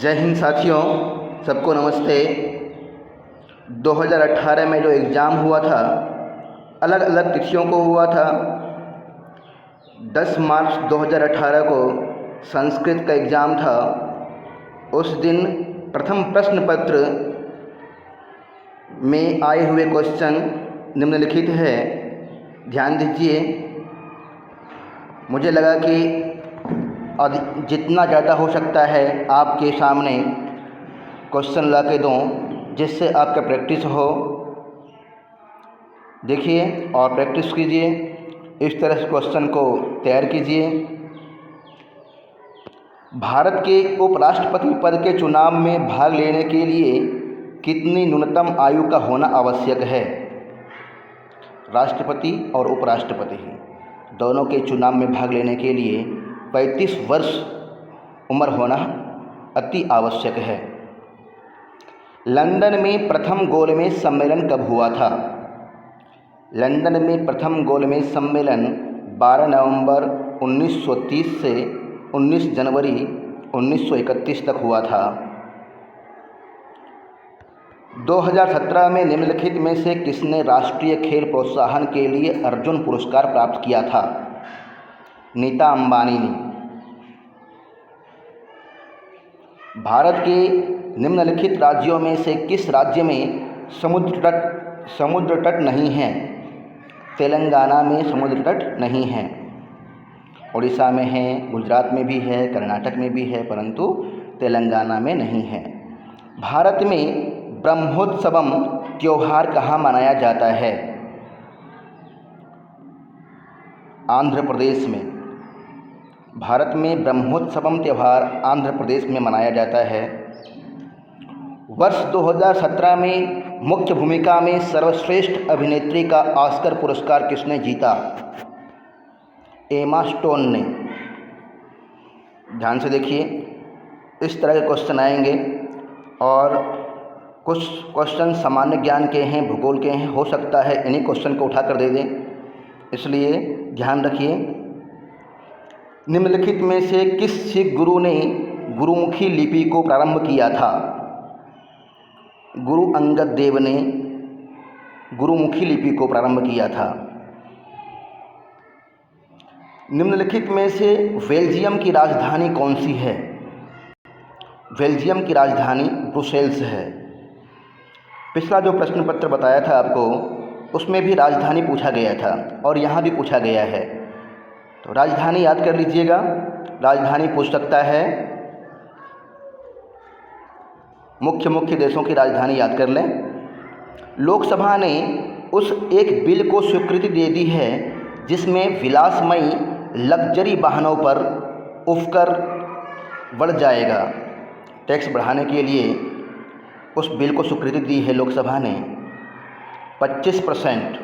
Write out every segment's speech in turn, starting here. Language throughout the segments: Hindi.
जय हिंद साथियों, सबको नमस्ते। 2018 में जो एग्ज़ाम हुआ था, अलग अलग तिथियों को हुआ था। 10 मार्च 2018 को संस्कृत का एग्ज़ाम था। उस दिन प्रथम प्रश्न पत्र में आए हुए क्वेश्चन निम्नलिखित है, ध्यान दीजिए। मुझे लगा कि जितना ज़्यादा हो सकता है आपके सामने क्वेश्चन ला के दूँ, जिससे आपका प्रैक्टिस हो। देखिए और प्रैक्टिस कीजिए, इस तरह से क्वेश्चन को तैयार कीजिए। भारत के उपराष्ट्रपति पद के चुनाव में भाग लेने के लिए कितनी न्यूनतम आयु का होना आवश्यक है? राष्ट्रपति और उपराष्ट्रपति दोनों के चुनाव में भाग लेने के लिए 35 वर्ष उम्र होना अति आवश्यक है। लंदन में प्रथम गोलमेज सम्मेलन कब हुआ था? लंदन में प्रथम गोलमेज सम्मेलन 12 नवंबर 1930 से 19 जनवरी 1931 तक हुआ था। 2017 में निम्नलिखित में से किसने राष्ट्रीय खेल प्रोत्साहन के लिए अर्जुन पुरस्कार प्राप्त किया था? नीता अंबानी ने। भारत के निम्नलिखित राज्यों में से किस राज्य में समुद्र तट नहीं है? तेलंगाना में समुद्र तट नहीं है। उड़ीसा में है, गुजरात में भी है, कर्नाटक में भी है, परंतु तेलंगाना में नहीं है। भारत में ब्रह्मोत्सवम त्यौहार कहाँ मनाया जाता है? आंध्र प्रदेश में। भारत में ब्रह्मोत्सवम त्यौहार आंध्र प्रदेश में मनाया जाता है। वर्ष 2017 में मुख्य भूमिका में सर्वश्रेष्ठ अभिनेत्री का ऑस्कर पुरस्कार किसने जीता? एमा स्टोन ने। ध्यान से देखिए, इस तरह के क्वेश्चन आएंगे और कुछ क्वेश्चन सामान्य ज्ञान के हैं, भूगोल के हैं। हो सकता है इन्हीं क्वेश्चन को उठाकर दे दें, इसलिए ध्यान रखिए। निम्नलिखित में से किस सिख गुरु ने गुरुमुखी लिपि को प्रारंभ किया था? गुरु अंगद देव ने गुरुमुखी लिपि को प्रारंभ किया था। निम्नलिखित में से बेल्जियम की राजधानी कौन सी है? बेल्जियम की राजधानी ब्रुसेल्स है। पिछला जो प्रश्न पत्र बताया था आपको, उसमें भी राजधानी पूछा गया था और यहाँ भी पूछा गया है, तो राजधानी याद कर लीजिएगा। राजधानी पूछ सकता है, मुख्य देशों की राजधानी याद कर लें। लोकसभा ने उस एक बिल को स्वीकृति दे दी है जिसमें विलासमयी लग्जरी वाहनों पर उपकर बढ़ जाएगा। टैक्स बढ़ाने के लिए उस बिल को स्वीकृति दी है लोकसभा ने। 25%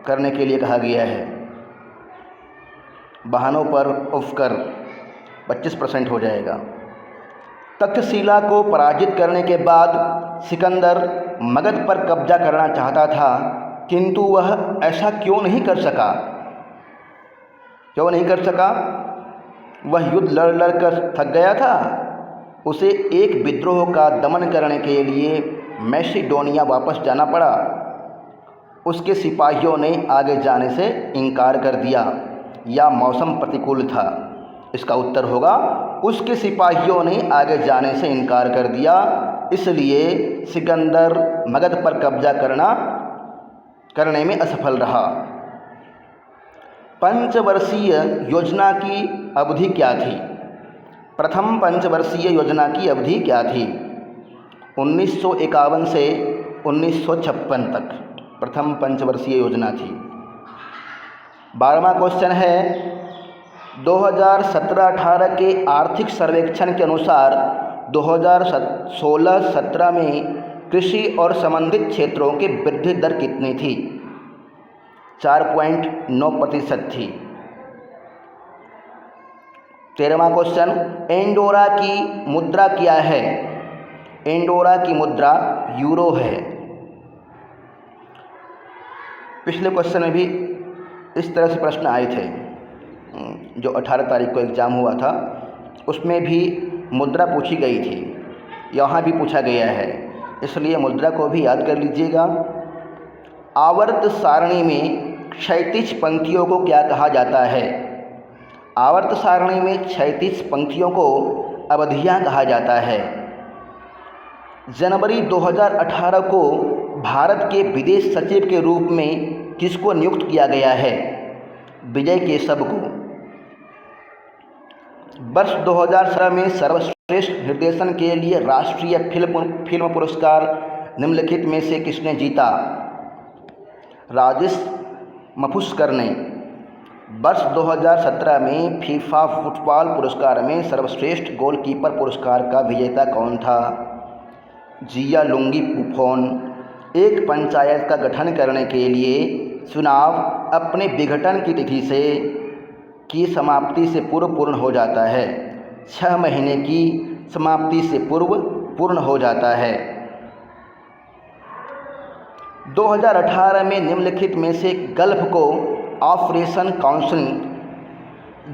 करने के लिए कहा गया है। वाहनों पर उपकर 25% हो जाएगा। तक्षशिला को पराजित करने के बाद सिकंदर मगध पर कब्जा करना चाहता था, किंतु वह ऐसा क्यों नहीं कर सका? क्यों नहीं कर सका? वह युद्ध लड़ कर थक गया था। उसे एक विद्रोह का दमन करने के लिए मैसिडोनिया वापस जाना पड़ा। उसके सिपाहियों ने आगे जाने से इनकार कर दिया, या मौसम प्रतिकूल था? इसका उत्तर होगा उसके सिपाहियों ने आगे जाने से इनकार कर दिया, इसलिए सिकंदर मगध पर कब्जा करने में असफल रहा। पंचवर्षीय योजना की अवधि क्या थी? प्रथम पंचवर्षीय योजना की अवधि क्या थी? 1951 से 1956 तक प्रथम पंचवर्षीय योजना थी। 12वां क्वेश्चन है, 2017-18 के आर्थिक सर्वेक्षण के अनुसार 2016-17 में कृषि और संबंधित क्षेत्रों की वृद्धि दर कितनी थी? 4.9% थी। 13वां क्वेश्चन, एंडोरा की मुद्रा क्या है? एंडोरा की मुद्रा यूरो है। पिछले क्वेश्चन में भी इस तरह से प्रश्न आए थे। जो 18 तारीख को एग्ज़ाम हुआ था, उसमें भी मुद्रा पूछी गई थी। यहाँ भी पूछा गया है, इसलिए मुद्रा को भी याद कर लीजिएगा। आवर्त सारणी में क्षैतिज पंक्तियों को क्या कहा जाता है? आवर्त सारणी में क्षैतिज पंक्तियों को अवधियाँ कहा जाता है। जनवरी 2018 को भारत के विदेश सचिव के रूप में किसको नियुक्त किया गया है? विजय केशव को। वर्ष 2017 में सर्वश्रेष्ठ निर्देशन के लिए राष्ट्रीय फिल्म पुरस्कार निम्नलिखित में से किसने जीता? राजेश मफुस्कर ने। वर्ष 2017 में फीफा फुटबॉल पुरस्कार में सर्वश्रेष्ठ गोलकीपर पुरस्कार का विजेता कौन था? जियालुंगी बुफोन। एक पंचायत का गठन करने के लिए चुनाव अपने विघटन की तिथि से की समाप्ति से पूर्व पूर्ण हो जाता है। 6 महीने की समाप्ति से पूर्व पूर्ण हो जाता है। 2018 में निम्नलिखित में से गल्फ को ऑपरेशन काउंसिल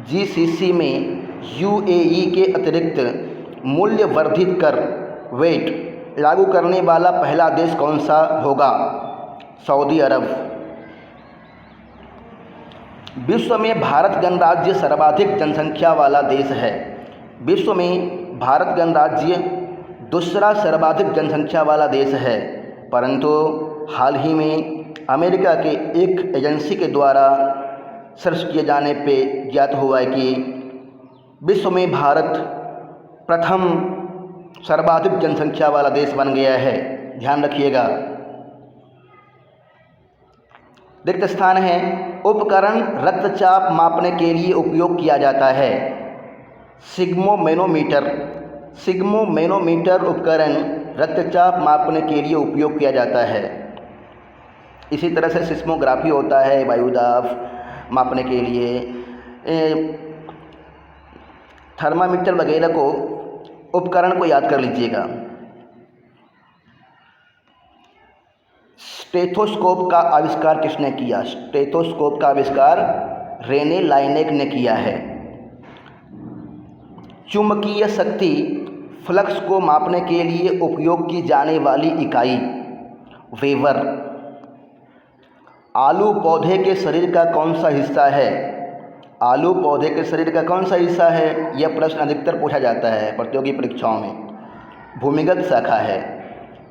GCC में UAE के अतिरिक्त मूल्य वर्धित कर वेट लागू करने वाला पहला देश कौन सा होगा? सऊदी अरब। विश्व में भारत गणराज्य सर्वाधिक जनसंख्या वाला देश है। विश्व में भारत गणराज्य दूसरा सर्वाधिक जनसंख्या वाला देश है, परंतु हाल ही में अमेरिका के एक एजेंसी के द्वारा सर्च किए जाने पे ज्ञात हुआ है कि विश्व में भारत प्रथम सर्वाधिक जनसंख्या वाला देश बन गया है। ध्यान रखिएगा। रिक्त स्थान है। उपकरण रक्तचाप मापने के लिए उपयोग किया जाता है। सिग्मोमैनोमीटर। सिग्मोमैनोमीटर उपकरण रक्तचाप मापने के लिए उपयोग किया जाता है। इसी तरह से सिस्मोग्राफी होता है वायुदाब मापने के लिए। थर्मामीटर वगैरह को उपकरण को याद कर लीजिएगा। स्टेथोस्कोप का आविष्कार किसने किया? स्टेथोस्कोप का आविष्कार रेने लाइनेक ने किया है। चुंबकीय शक्ति फ्लक्स को मापने के लिए उपयोग की जाने वाली इकाई वेबर। आलू पौधे के शरीर का कौन सा हिस्सा है? आलू पौधे के शरीर का कौन सा हिस्सा है? यह प्रश्न अधिकतर पूछा जाता है प्रतियोगी परीक्षाओं में। भूमिगत शाखा है।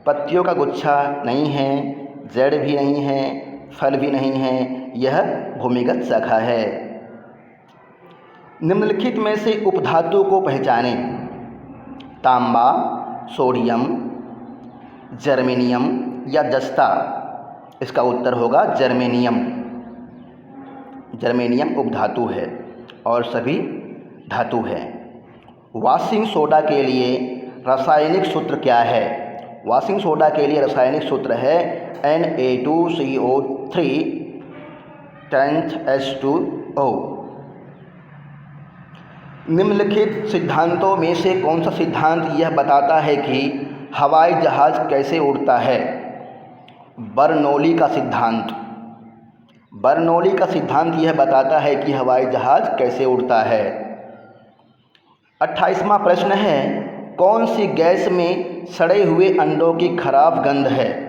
पत्तियों का गुच्छा नहीं है, जड़ भी नहीं है, फल भी नहीं है, यह भूमिगत शाखा है। निम्नलिखित में से उपधातु को पहचानें। तांबा, सोडियम, जर्मेनियम या जस्ता। इसका उत्तर होगा जर्मेनियम। जर्मेनियम उपधातु है और सभी धातु है। वाशिंग सोडा के लिए रासायनिक सूत्र क्या है? वाशिंग सोडा के लिए रासायनिक सूत्र है Na2CO3 10H2O। निम्नलिखित सिद्धांतों में से कौन सा सिद्धांत यह बताता है कि हवाई जहाज़ कैसे उड़ता है? बर्नौली का सिद्धांत। बर्नौली का सिद्धांत यह बताता है कि हवाई जहाज़ कैसे उड़ता है। 28वां प्रश्न है, कौन सी गैस में सड़े हुए अंडों की खराब गंध है?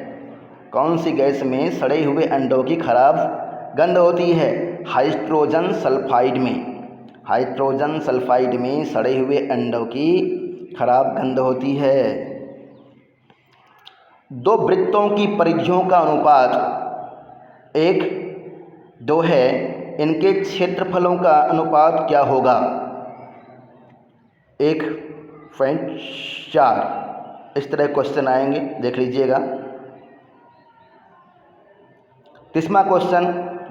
कौन सी गैस में सड़े हुए अंडों की खराब गंध होती है? हाइड्रोजन सल्फाइड में। हाइड्रोजन सल्फाइड में सड़े हुए अंडों की खराब गंध होती है। दो वृत्तों की परिधियों का अनुपात 1:2 है। इनके क्षेत्रफलों का अनुपात क्या होगा? 1.4। इस तरह क्वेश्चन आएंगे, देख लीजिएगा। 30वां क्वेश्चन,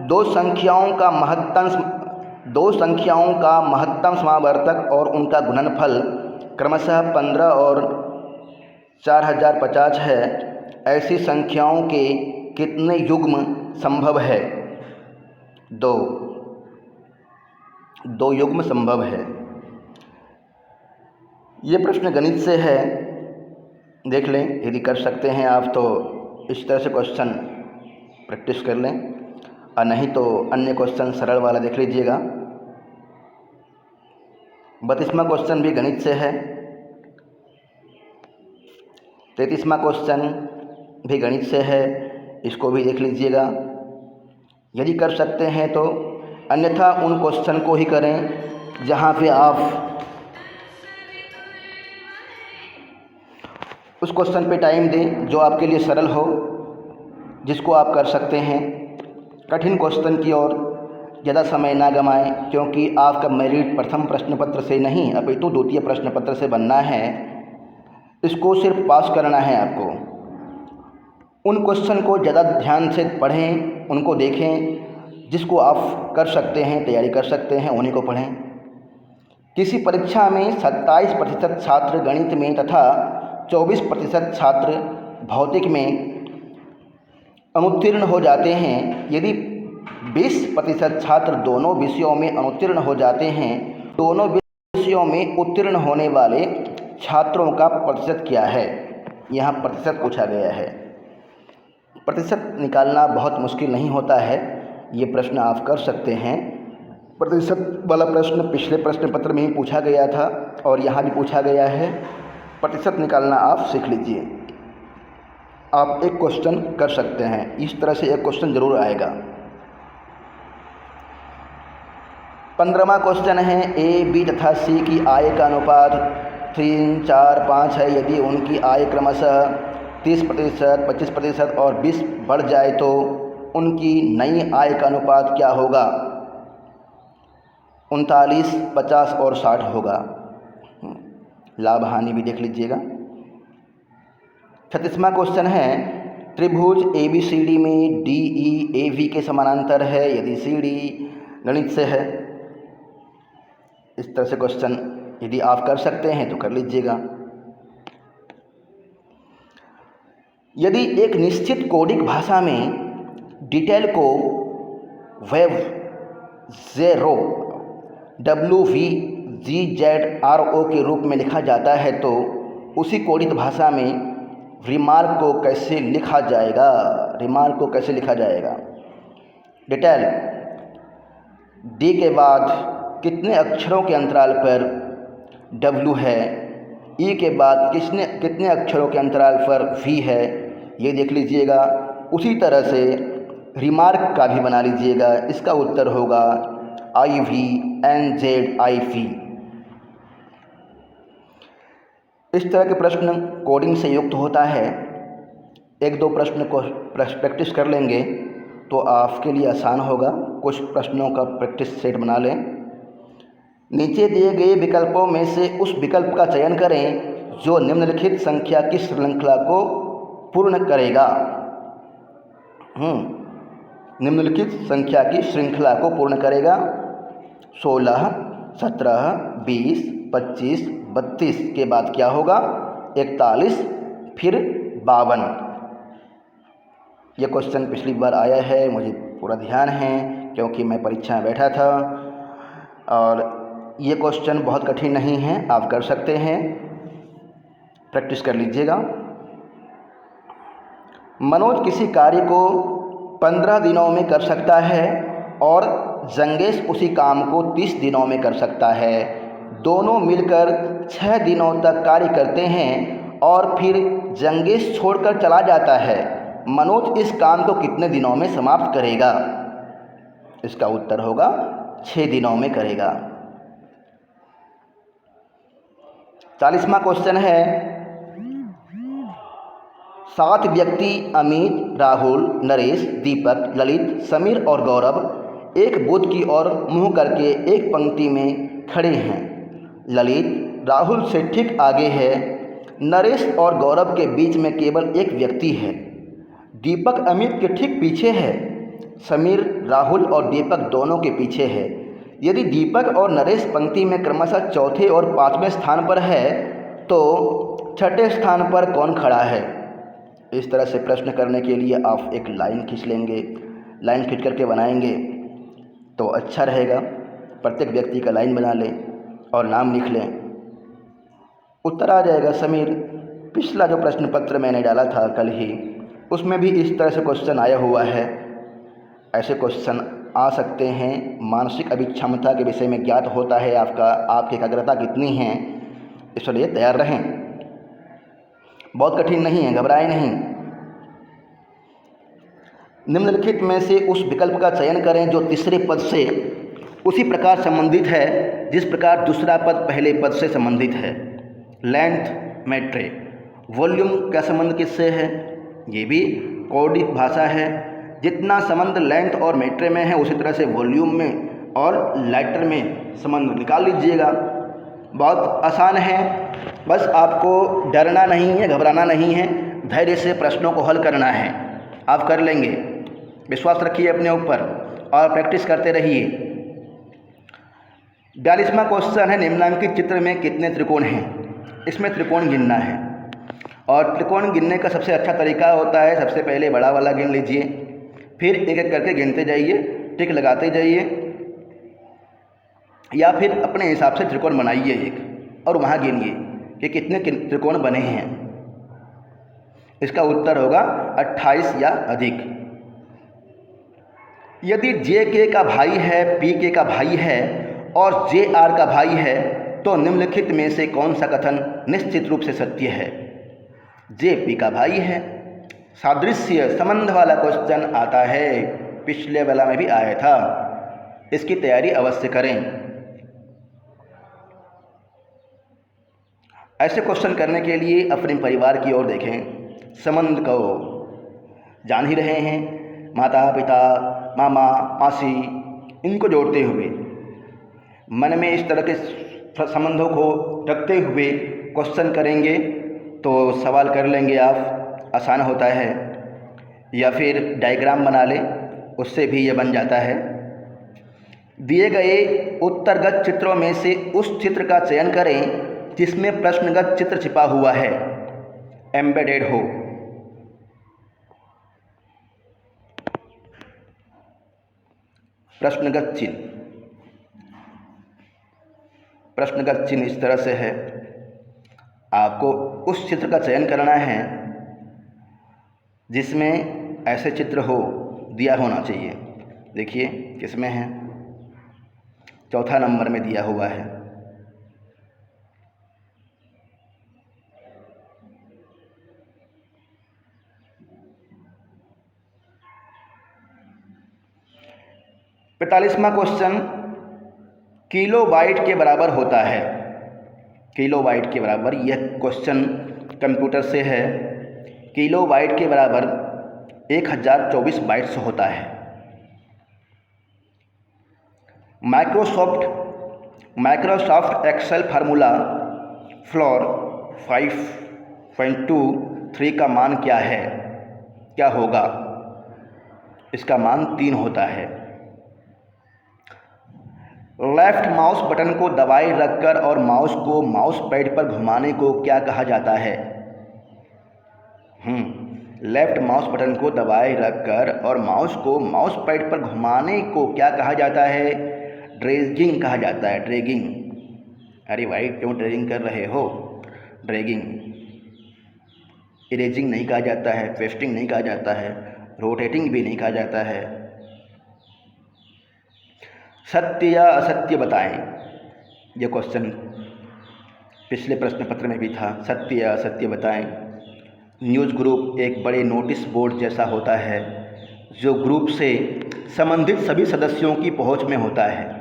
दो संख्याओं का महत्तम समावर्तक और उनका गुणनफल क्रमशः 15 और 4050 है। ऐसी संख्याओं के कितने युग्म संभव है? 2 युग्म संभव है। ये प्रश्न गणित से है, देख लें। यदि कर सकते हैं आप तो इस तरह से क्वेश्चन प्रैक्टिस कर लें, और नहीं तो अन्य क्वेश्चन सरल वाला देख लीजिएगा। 32वां क्वेश्चन भी गणित से है। 33वां क्वेश्चन भी गणित से है, इसको भी देख लीजिएगा। यदि कर सकते हैं तो, अन्यथा उन क्वेश्चन को ही करें जहाँ पे आप उस क्वेश्चन पे टाइम दें जो आपके लिए सरल हो, जिसको आप कर सकते हैं। कठिन क्वेश्चन की ओर ज़्यादा समय ना गंवाएं, क्योंकि आपका मेरिट प्रथम प्रश्न पत्र से नहीं अपितु द्वितीय प्रश्न पत्र से बनना है। इसको सिर्फ पास करना है आपको। उन क्वेश्चन को ज़्यादा ध्यान से पढ़ें, उनको देखें, जिसको आप कर सकते हैं, तैयारी कर सकते हैं, उन्हीं को पढ़ें। किसी परीक्षा में 27% छात्र गणित में तथा 24% छात्र भौतिक में अनुत्तीर्ण हो जाते हैं। यदि 20% छात्र दोनों विषयों में अनुत्तीर्ण हो जाते हैं, दोनों विषयों में उत्तीर्ण होने वाले छात्रों का प्रतिशत क्या है? यहाँ प्रतिशत पूछा गया है। प्रतिशत निकालना बहुत मुश्किल नहीं होता है, ये प्रश्न आप कर सकते हैं। प्रतिशत वाला प्रश्न पिछले प्रश्न पत्र में ही पूछा गया था और यहाँ भी पूछा गया है। प्रतिशत निकालना आप सीख लीजिए। आप एक क्वेश्चन कर सकते हैं, इस तरह से एक क्वेश्चन ज़रूर आएगा। 15वां क्वेश्चन है, ए, बी तथा सी की आय का अनुपात 3, 4, 5 है। यदि उनकी आय क्रमशः 30%, 25% और 20 बढ़ जाए तो उनकी नई आय का अनुपात क्या होगा? 39, 50 और 60 होगा। लाभ हानि भी देख लीजिएगा। 36वां क्वेश्चन है, त्रिभुज ABCD में DE AB के समानांतर है। यदि CD गणित से है। इस तरह से क्वेश्चन यदि आप कर सकते हैं तो कर लीजिएगा। यदि एक निश्चित कोडिक भाषा में डिटेल को वेब 0 WVGZRO के रूप में लिखा जाता है तो उसी कोडित भाषा में रिमार्क को कैसे लिखा जाएगा? रिमार्क को कैसे लिखा जाएगा? डिटेल डी के बाद कितने अक्षरों के अंतराल पर W है, ई के बाद कितने अक्षरों के अंतराल पर V है, ये देख लीजिएगा। उसी तरह से रिमार्क का भी बना लीजिएगा। इसका उत्तर होगा IVNZIV। इस तरह के प्रश्न कोडिंग से युक्त होता है। एक दो प्रश्न को प्रैक्टिस कर लेंगे तो आपके लिए आसान होगा। कुछ प्रश्नों का प्रैक्टिस सेट बना लें। नीचे दिए गए विकल्पों में से उस विकल्प का चयन करें जो निम्नलिखित संख्या की श्रृंखला को पूर्ण करेगा। निम्नलिखित संख्या की श्रृंखला को पूर्ण करेगा। 16, 17, 20, 25, 32 के बाद क्या होगा? 41, फिर 52। यह क्वेश्चन पिछली बार आया है, मुझे पूरा ध्यान है क्योंकि मैं परीक्षा में बैठा था। और ये क्वेश्चन बहुत कठिन नहीं है, आप कर सकते हैं, प्रैक्टिस कर लीजिएगा। मनोज किसी कार्य को 15 दिनों में कर सकता है और जंगेश उसी काम को 30 दिनों में कर सकता है। दोनों मिलकर 6 दिनों तक कार्य करते हैं और फिर जंगेश छोड़कर चला जाता है। मनोज इस काम को कितने दिनों में समाप्त करेगा? इसका उत्तर होगा 6 दिनों में करेगा। 40वां क्वेश्चन है, 7 व्यक्ति अमित, राहुल, नरेश, दीपक, ललित, समीर और गौरव एक बुद्ध की ओर मुंह करके एक पंक्ति में खड़े हैं। ललित राहुल से ठीक आगे है। नरेश और गौरव के बीच में केवल एक व्यक्ति है। दीपक अमित के ठीक पीछे है। समीर राहुल और दीपक दोनों के पीछे है। यदि दीपक और नरेश पंक्ति में क्रमशः चौथे और 5वें स्थान पर है तो छठे स्थान पर कौन खड़ा है? इस तरह से प्रश्न करने के लिए आप एक लाइन खींच लेंगे। लाइन खींच करके बनाएंगे तो अच्छा रहेगा। प्रत्येक व्यक्ति का लाइन बना लें और नाम लिख लें। उत्तर आ जाएगा समीर। पिछला जो प्रश्न पत्र मैंने डाला था कल ही, उसमें भी इस तरह से क्वेश्चन आया हुआ है। ऐसे क्वेश्चन आ सकते हैं। मानसिक अभिक्षमता के विषय में ज्ञात होता है आपकी एकाग्रता कितनी है, इसलिए तैयार रहें। बहुत कठिन नहीं है, घबराए नहीं। निम्नलिखित में से उस विकल्प का चयन करें जो तीसरे पद से उसी प्रकार संबंधित है जिस प्रकार दूसरा पद पहले पद से संबंधित है। लेंथ मेट्रे, वॉल्यूम का संबंध किससे है? ये भी कौडिक भाषा है। जितना संबंध लेंथ और मेट्रे में है उसी तरह से वॉल्यूम में और लाइटर में संबंध निकाल लीजिएगा। बहुत आसान है, बस आपको डरना नहीं है, घबराना नहीं है, धैर्य से प्रश्नों को हल करना है। आप कर लेंगे, विश्वास रखिए अपने ऊपर और प्रैक्टिस करते रहिए। 42वां क्वेश्चन है, निम्नांकित चित्र में कितने त्रिकोण हैं? इसमें त्रिकोण गिनना है और त्रिकोण गिनने का सबसे अच्छा तरीका होता है, सबसे पहले बड़ा वाला गिन लीजिए, फिर एक एक करके गिनते जाइए, टिक लगाते जाइए, या फिर अपने हिसाब से त्रिकोण बनाइए एक और वहाँ गिनिए कि कितने त्रिकोण बने हैं। इसका उत्तर होगा 28 या अधिक। यदि जे के का भाई है, पी के का भाई है और जे आर का भाई है तो निम्नलिखित में से कौन सा कथन निश्चित रूप से सत्य है? जे पी का भाई है। सादृश्य संबंध वाला क्वेश्चन आता है, पिछले वाला में भी आया था, इसकी तैयारी अवश्य करें। ऐसे क्वेश्चन करने के लिए अपने परिवार की ओर देखें। संबंध को जान ही रहे हैं, माता पिता, मामा, मासी, इनको जोड़ते हुए मन में इस तरह के संबंधों को रखते हुए क्वेश्चन करेंगे तो सवाल कर लेंगे आप, आसान होता है। या फिर डायग्राम बना लें, उससे भी ये बन जाता है। दिए गए उत्तरगत चित्रों में से उस चित्र का चयन करें जिसमें प्रश्नगत चित्र छिपा हुआ है, एम्बेडेड हो। प्रश्नगत चिन्ह इस तरह से है, आपको उस चित्र का चयन करना है जिसमें ऐसे चित्र हो, दिया होना चाहिए। देखिए किसमें है, चौथा नंबर में दिया हुआ है। पैंतालीसवां क्वेश्चन, किलोबाइट के बराबर होता है। किलोबाइट के बराबर, यह क्वेश्चन कंप्यूटर से है। किलोबाइट के बराबर 1024 बाइट्स होता है। माइक्रोसॉफ्ट एक्सेल फार्मूला फ्लोर 5.23 का मान क्या है, क्या होगा? इसका मान 3 होता है। लेफ्ट माउस बटन को दबाए रखकर और माउस को माउस पैड पर घुमाने को क्या कहा जाता है? लेफ्ट माउस बटन को दबाए रखकर और माउस को माउस पैड पर घुमाने को क्या कहा जाता है? ड्रैगिंग कहा जाता है, ड्रैगिंग। अरे भाई क्यों ड्रैगिंग कर रहे हो? ड्रैगिंग। इरेजिंग नहीं कहा जाता है, पेस्टिंग नहीं कहा जाता है, रोटेटिंग भी नहीं कहा जाता है। सत्य या असत्य बताएं, यह क्वेश्चन पिछले प्रश्न पत्र में भी था। सत्य या असत्य बताएं। न्यूज़ ग्रुप एक बड़े नोटिस बोर्ड जैसा होता है जो ग्रुप से संबंधित सभी सदस्यों की पहुंच में होता है।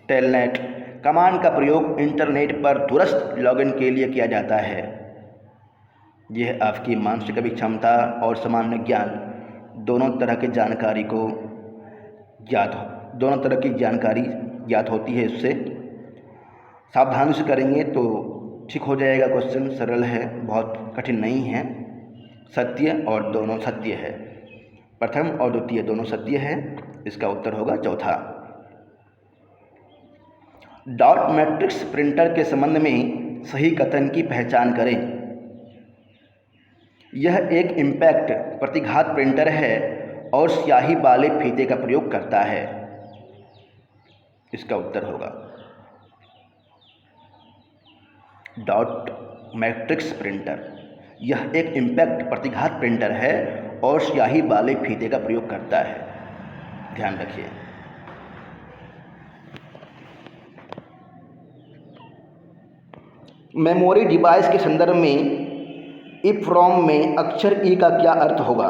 टेलनेट कमांड का प्रयोग इंटरनेट पर दूरस्थ लॉगिन के लिए किया जाता है। यह आपकी मानसिक क्षमता और सामान्य ज्ञान दोनों तरह की जानकारी ज्ञात होती है। इससे सावधानी से करेंगे तो ठीक हो जाएगा। क्वेश्चन सरल है, बहुत कठिन नहीं है। सत्य और दोनों सत्य है, प्रथम और द्वितीय दोनों सत्य है। इसका उत्तर होगा चौथा। डॉट मैट्रिक्स प्रिंटर के संबंध में सही कथन की पहचान करें। यह एक इम्पैक्ट प्रतिघात प्रिंटर है और स्याही वाले फीते का प्रयोग करता है। इसका उत्तर होगा डॉट मैट्रिक्स प्रिंटर। यह एक इम्पैक्ट प्रतिघात प्रिंटर है और स्याही वाले फीते का प्रयोग करता है। ध्यान रखिए। मेमोरी डिवाइस के संदर्भ में इफ्रॉम में अक्षर ई का क्या अर्थ होगा?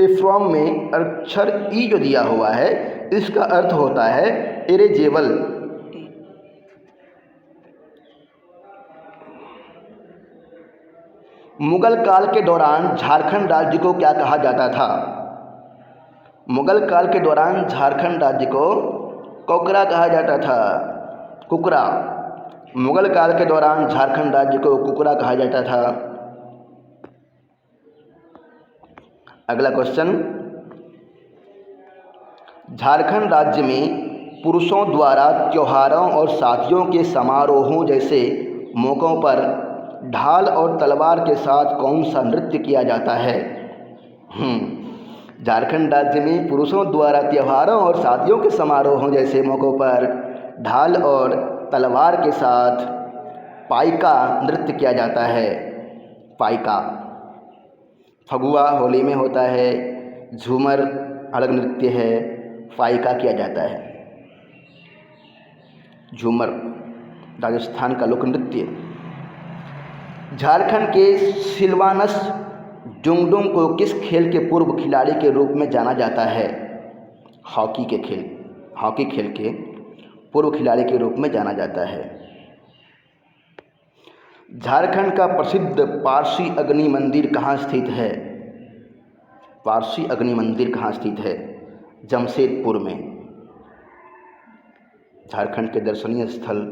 इफ्रॉम में अक्षर ई जो दिया हुआ है इसका अर्थ होता है इरेजेबल। मुगल काल के दौरान झारखंड राज्य को क्या कहा जाता था? मुगल काल के दौरान झारखंड राज्य को कोकरा कहा जाता था। कुकरा। मुगल काल के दौरान झारखंड राज्य को कुकरा कहा जाता था। अगला क्वेश्चन, झारखंड राज्य में पुरुषों द्वारा त्योहारों और शादियों के समारोहों जैसे मौक़ों पर ढाल और तलवार के साथ कौन सा नृत्य किया जाता है? झारखंड राज्य में पुरुषों द्वारा त्योहारों और शादियों के समारोहों जैसे मौक़ों पर ढाल और तलवार के साथ पाइका नृत्य किया जाता है। पाइका। फगुआ होली में होता है, झूमर अलग नृत्य है, पाइका किया जाता है। झूमर राजस्थान का लोक नृत्य। झारखंड के सिलवानस डुंगडुंग को किस खेल के पूर्व खिलाड़ी के रूप में जाना जाता है? हॉकी खेल के पूर्व खिलाड़ी के रूप में जाना जाता है। झारखंड का प्रसिद्ध पारसी अग्नि मंदिर कहाँ स्थित है? पारसी अग्नि मंदिर कहाँ स्थित है? जमशेदपुर में। झारखंड के दर्शनीय स्थल,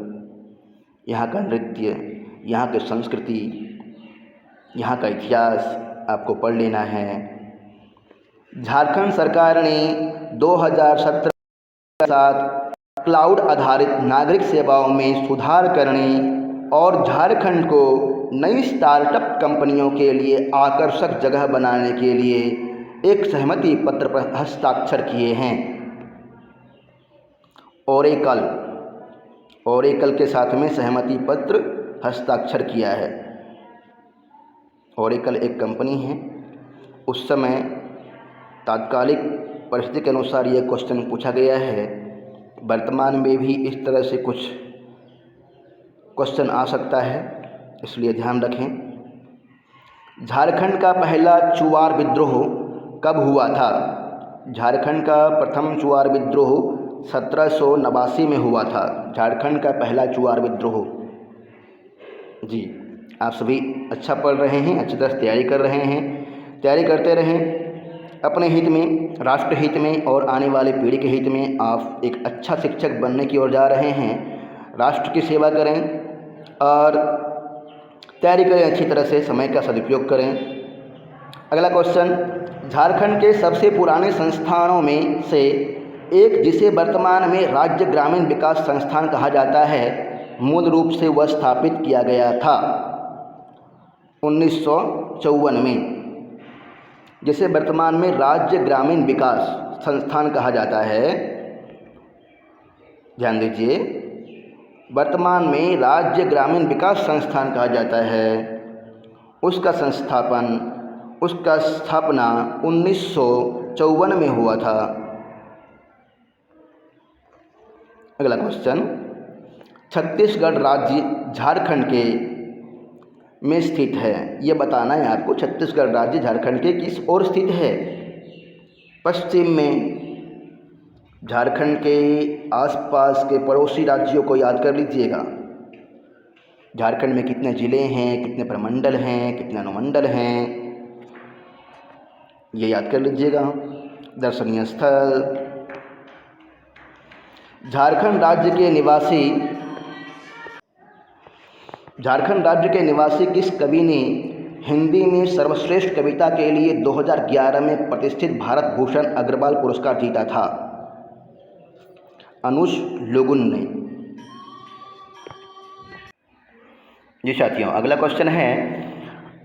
यहाँ का नृत्य, यहाँ की संस्कृति, यहाँ का इतिहास आपको पढ़ लेना है। झारखंड सरकार ने 2017 के साथ क्लाउड आधारित नागरिक सेवाओं में सुधार करने और झारखंड को नई स्टार्टअप कंपनियों के लिए आकर्षक जगह बनाने के लिए एक सहमति पत्र पर हस्ताक्षर किए हैं। ओरेकल के साथ में सहमति पत्र हस्ताक्षर किया है। ओरेकल एक कंपनी है। उस समय तात्कालिक परिस्थिति के अनुसार ये क्वेश्चन पूछा गया है। वर्तमान में भी इस तरह से कुछ क्वेश्चन आ सकता है, इसलिए ध्यान रखें। झारखंड का पहला चुआर विद्रोह कब हुआ था? झारखंड का प्रथम चुआर विद्रोह 1789 में हुआ था। झारखंड का पहला चुआर विद्रोह। जी, आप सभी अच्छा पढ़ रहे हैं, अच्छी तरह तैयारी कर रहे हैं। तैयारी करते रहें। अपने हित में, राष्ट्र हित में और आने वाले पीढ़ी के हित में आप एक अच्छा शिक्षक बनने की ओर जा रहे हैं। राष्ट्र की सेवा करें और तैयारी करें अच्छी तरह से, समय का सदुपयोग करें। अगला क्वेश्चन, झारखंड के सबसे पुराने संस्थानों में से एक जिसे वर्तमान में राज्य ग्रामीण विकास संस्थान कहा जाता है, मूल रूप से वह स्थापित किया गया था 1954 में। जिसे वर्तमान में राज्य ग्रामीण विकास संस्थान कहा जाता है, ध्यान दीजिए, वर्तमान में राज्य ग्रामीण विकास संस्थान कहा जाता है। उसका स्थापना 1954 में हुआ था। अगला क्वेश्चन, छत्तीसगढ़ राज्य झारखंड के में स्थित है। ये बताना है आपको, छत्तीसगढ़ राज्य झारखंड के किस ओर स्थित है? पश्चिम में। झारखंड के आसपास के पड़ोसी राज्यों को याद कर लीजिएगा। झारखंड में कितने ज़िले हैं, कितने प्रमंडल हैं, कितने अनुमंडल हैं, ये याद कर लीजिएगा। दर्शनीय स्थल। झारखंड राज्य के निवासी किस कवि ने हिंदी में सर्वश्रेष्ठ कविता के लिए 2011 में प्रतिष्ठित भारत भूषण अग्रवाल पुरस्कार जीता था? अनुज लुगुन ने। जी साथियों, अगला क्वेश्चन है,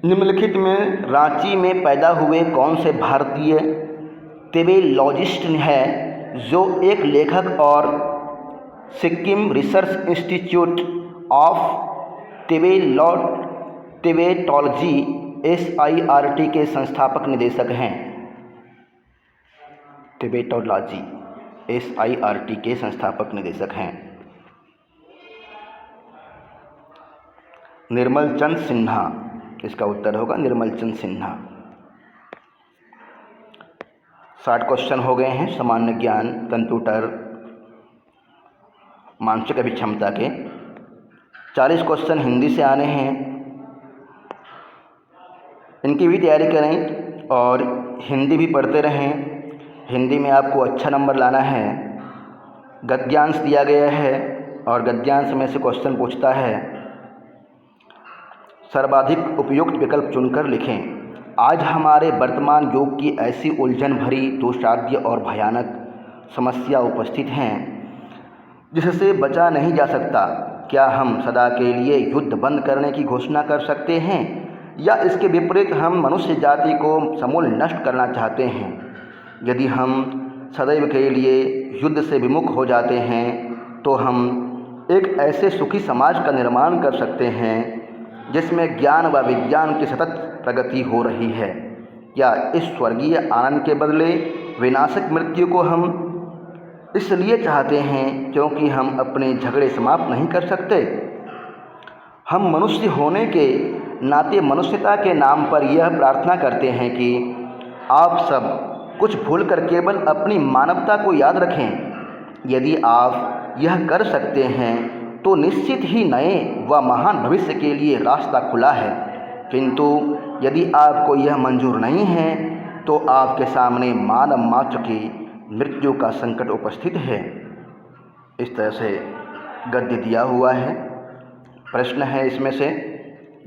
निम्नलिखित में रांची में पैदा हुए कौन से भारतीय टेबेलॉजिस्ट हैं जो एक लेखक और Sikkim research institute of Tibetology SIRT के संस्थापक निदेशक हैं? टिबेटोलॉजी SIRT के संस्थापक निदेशक हैं। निर्मल चंद सिन्हा। इसका उत्तर होगा निर्मल चंद सिन्हा। 60 क्वेश्चन हो गए हैं सामान्य ज्ञान, कंप्यूटर, मानसिक अभिक्षमता के। 40 क्वेश्चन हिंदी से आने हैं, इनकी भी तैयारी करें और हिंदी भी पढ़ते रहें। हिंदी में आपको अच्छा नंबर लाना है। गद्यांश दिया गया है और गद्यांश में से क्वेश्चन पूछता है, सर्वाधिक उपयुक्त विकल्प चुनकर लिखें। आज हमारे वर्तमान युग की ऐसी उलझन भरी, दुस्साध्य और भयानक समस्या उपस्थित हैं जिससे बचा नहीं जा सकता। क्या हम सदा के लिए युद्ध बंद करने की घोषणा कर सकते हैं या इसके विपरीत हम मनुष्य जाति को समूल नष्ट करना चाहते हैं? यदि हम सदैव के लिए युद्ध से विमुख हो जाते हैं तो हम एक ऐसे सुखी समाज का निर्माण कर सकते हैं जिसमें ज्ञान व विज्ञान की सतत प्रगति हो रही है। क्या इस स्वर्गीय आनंद के बदले विनाशक मृत्यु को हम इसलिए चाहते हैं क्योंकि हम अपने झगड़े समाप्त नहीं कर सकते? हम मनुष्य होने के नाते मनुष्यता के नाम पर यह प्रार्थना करते हैं कि आप सब कुछ भूलकर केवल अपनी मानवता को याद रखें। यदि आप यह कर सकते हैं तो निश्चित ही नए व महान भविष्य के लिए रास्ता खुला है, किंतु यदि आपको यह मंजूर नहीं है तो आपके सामने मानव मात्र की मृत्यु का संकट उपस्थित है। इस तरह से गद्य दिया हुआ है। प्रश्न है इसमें से,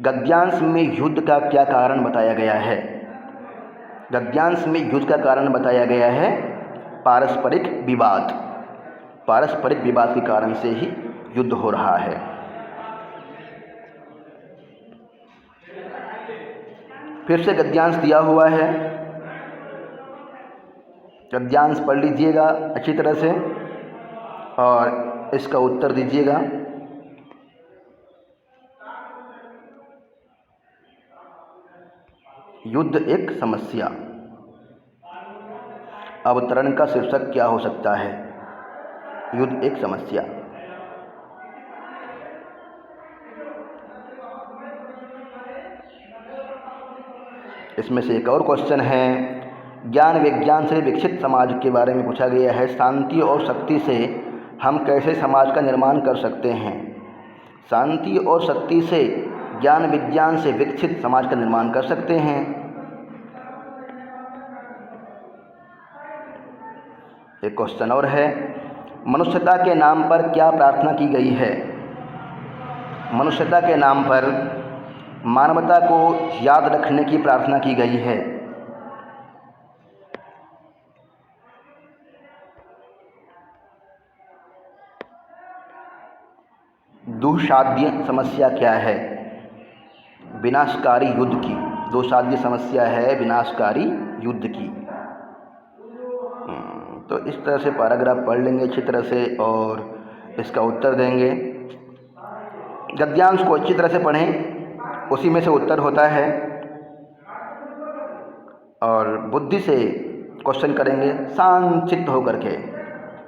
गद्यांश में युद्ध का क्या कारण बताया गया है? गद्यांश में युद्ध का कारण बताया गया है पारस्परिक विवाद। पारस्परिक विवाद के कारण से ही युद्ध हो रहा है। फिर से गद्यांश दिया हुआ है, गद्यांश पढ़ लीजिएगा अच्छी तरह से और इसका उत्तर दीजिएगा। युद्ध एक समस्या। अवतरण का शीर्षक क्या हो सकता है? युद्ध एक समस्या। इसमें से एक और क्वेश्चन है, ज्ञान विज्ञान से विकसित समाज के बारे में पूछा गया है। शांति और शक्ति से हम कैसे समाज का निर्माण कर सकते हैं? शांति और शक्ति से ज्ञान विज्ञान से विकसित समाज का निर्माण कर सकते हैं। एक क्वेश्चन और है, मनुष्यता के नाम पर क्या प्रार्थना की गई है? मनुष्यता के नाम पर मानवता को याद रखने की प्रार्थना की गई है। दुस्साध्य समस्या क्या है? विनाशकारी युद्ध की। दुस्साध्य समस्या है विनाशकारी युद्ध की। तो इस तरह से पैराग्राफ पढ़ लेंगे अच्छी तरह से और इसका उत्तर देंगे। गद्यांश को अच्छी तरह से पढ़ें, उसी में से उत्तर होता है और बुद्धि से क्वेश्चन करेंगे, शांत चित्त होकर के।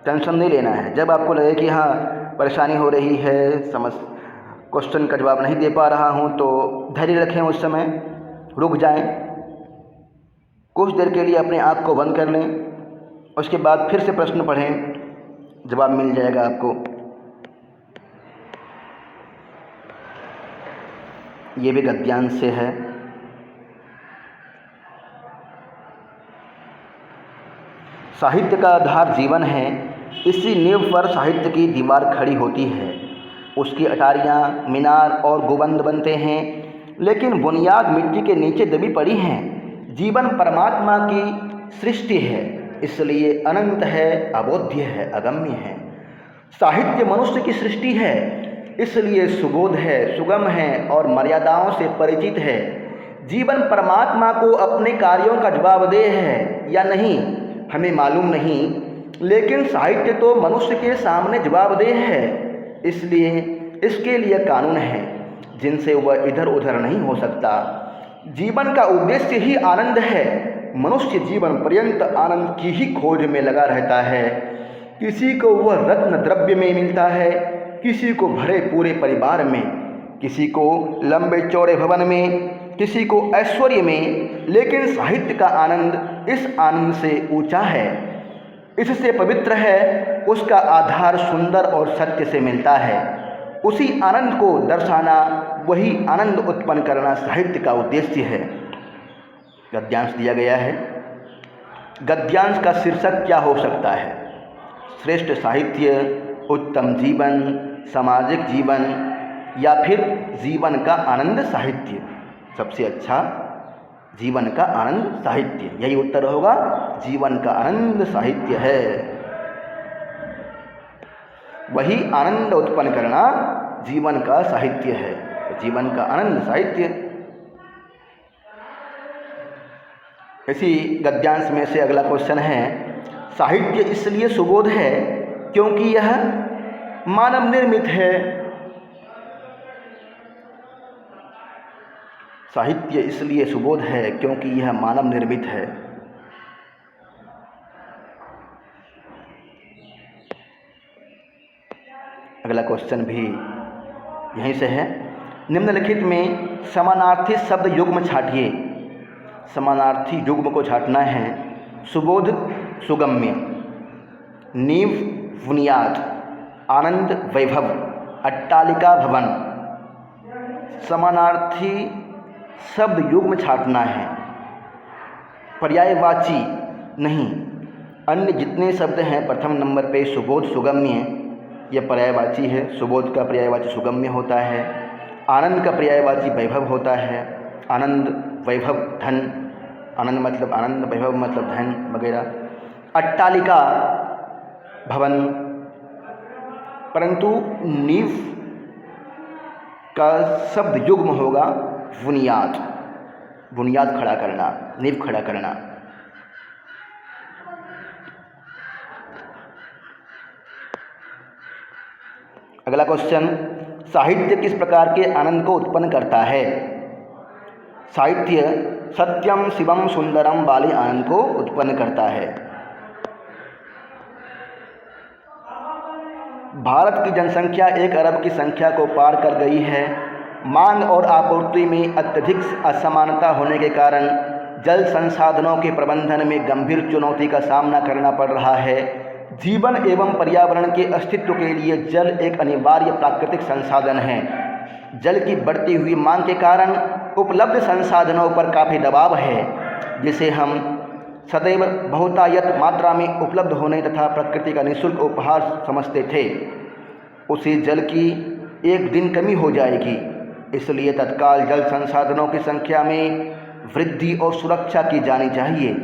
टेंशन नहीं लेना है। जब आपको लगे कि हाँ परेशानी हो रही है, क्वेश्चन का जवाब नहीं दे पा रहा हूँ, तो धैर्य रखें। उस समय रुक जाएं, कुछ देर के लिए अपने आँख को बंद कर लें, उसके बाद फिर से प्रश्न पढ़ें, जवाब मिल जाएगा आपको। ये भी गद्यांश से है। साहित्य का आधार जीवन है, इसी नींव पर साहित्य की दीवार खड़ी होती है। उसकी अटारियाँ, मीनार और गुंबद बनते हैं, लेकिन बुनियाद मिट्टी के नीचे दबी पड़ी हैं। जीवन परमात्मा की सृष्टि है, इसलिए अनंत है, अबोध्य है, अगम्य है। साहित्य मनुष्य की सृष्टि है, इसलिए सुबोध है, सुगम है और मर्यादाओं से परिचित है। जीवन परमात्मा को अपने कार्यों का जवाबदेह है या नहीं हमें मालूम नहीं, लेकिन साहित्य तो मनुष्य के सामने जवाबदेह है, इसलिए इसके लिए कानून है जिनसे वह इधर उधर नहीं हो सकता। जीवन का उद्देश्य ही आनंद है। मनुष्य जीवन पर्यंत आनंद की ही खोज में लगा रहता है। किसी को वह रत्न द्रव्य में मिलता है, किसी को भरे पूरे परिवार में, किसी को लंबे चौड़े भवन में, किसी को ऐश्वर्य में, लेकिन साहित्य का आनंद इस आनंद से ऊंचा है, इससे पवित्र है, उसका आधार सुंदर और सत्य से मिलता है। उसी आनंद को दर्शाना, वही आनंद उत्पन्न करना साहित्य का उद्देश्य है। गद्यांश दिया गया है। गद्यांश का शीर्षक क्या हो सकता है? श्रेष्ठ साहित्य, उत्तम जीवन, सामाजिक जीवन, या फिर जीवन का आनंद साहित्य। सबसे अच्छा जीवन का आनंद साहित्य, यही उत्तर होगा। जीवन का आनंद साहित्य है, वही आनंद उत्पन्न करना जीवन का साहित्य है। तो जीवन का आनंद साहित्य। इसी गद्यांश में से अगला क्वेश्चन है, साहित्य इसलिए सुबोध है क्योंकि यह मानव निर्मित है। साहित्य इसलिए सुबोध है क्योंकि यह मानव निर्मित है। अगला क्वेश्चन भी यहीं से है। निम्नलिखित में समानार्थी शब्द युग्म छाटिए। समानार्थी युग्म को छाटना है। सुबोध सुगम्य, नींव बुनियाद, आनंद वैभव, अट्टालिका भवन। समानार्थी शब्द युग्म छाटना है, पर्यायवाची नहीं। अन्य जितने शब्द हैं प्रथम नंबर पे सुबोध सुगम्य, यह पर्यायवाची है। सुबोध का पर्यायवाची सुगम्य होता है। आनंद का पर्यायवाची वैभव होता है। आनंद, वैभव, धन। आनंद मतलब आनंद, वैभव मतलब धन वगैरह। अट्टालिका भवन, परंतु नींव का शब्द युग्म होगा बुनियाद। बुनियाद खड़ा करना, नींव खड़ा करना। अगला क्वेश्चन, साहित्य किस प्रकार के आनंद को उत्पन्न करता है? साहित्य सत्यम शिवम सुंदरम वाले आनंद को उत्पन्न करता है। भारत की जनसंख्या 1 अरब की संख्या को पार कर गई है। मांग और आपूर्ति में अत्यधिक असमानता होने के कारण जल संसाधनों के प्रबंधन में गंभीर चुनौती का सामना करना पड़ रहा है। जीवन एवं पर्यावरण के अस्तित्व के लिए जल एक अनिवार्य प्राकृतिक संसाधन है। जल की बढ़ती हुई मांग के कारण उपलब्ध संसाधनों पर काफ़ी दबाव है, जिसे हम सदैव बहुतायत मात्रा में उपलब्ध होने तथा प्रकृति का निःशुल्क उपहार समझते थे। उसी जल की एक दिन कमी हो जाएगी, इसलिए तत्काल जल संसाधनों की संख्या में वृद्धि और सुरक्षा की जानी चाहिए।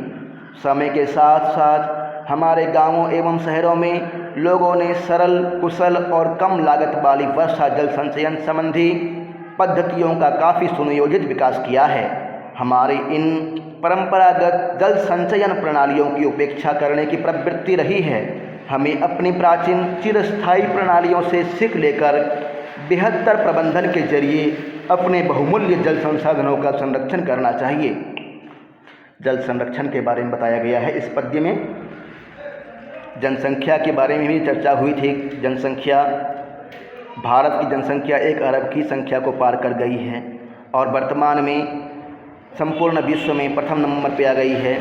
समय के साथ साथ हमारे गांवों एवं शहरों में लोगों ने सरल, कुशल और कम लागत वाली वर्षा जल संचयन संबंधी पद्धतियों का काफ़ी सुनियोजित विकास किया है। हमारी इन परंपरागत जल संचयन प्रणालियों की उपेक्षा करने की प्रवृत्ति रही है। हमें अपनी प्राचीन चिरस्थायी प्रणालियों से सीख लेकर बेहतर प्रबंधन के जरिए अपने बहुमूल्य जल संसाधनों का संरक्षण करना चाहिए। जल संरक्षण के बारे में बताया गया है इस पद्य में। जनसंख्या के बारे में भी चर्चा हुई थी। जनसंख्या, भारत की जनसंख्या 1 अरब की संख्या को पार कर गई है और वर्तमान में संपूर्ण विश्व में प्रथम नंबर पे आ गई है।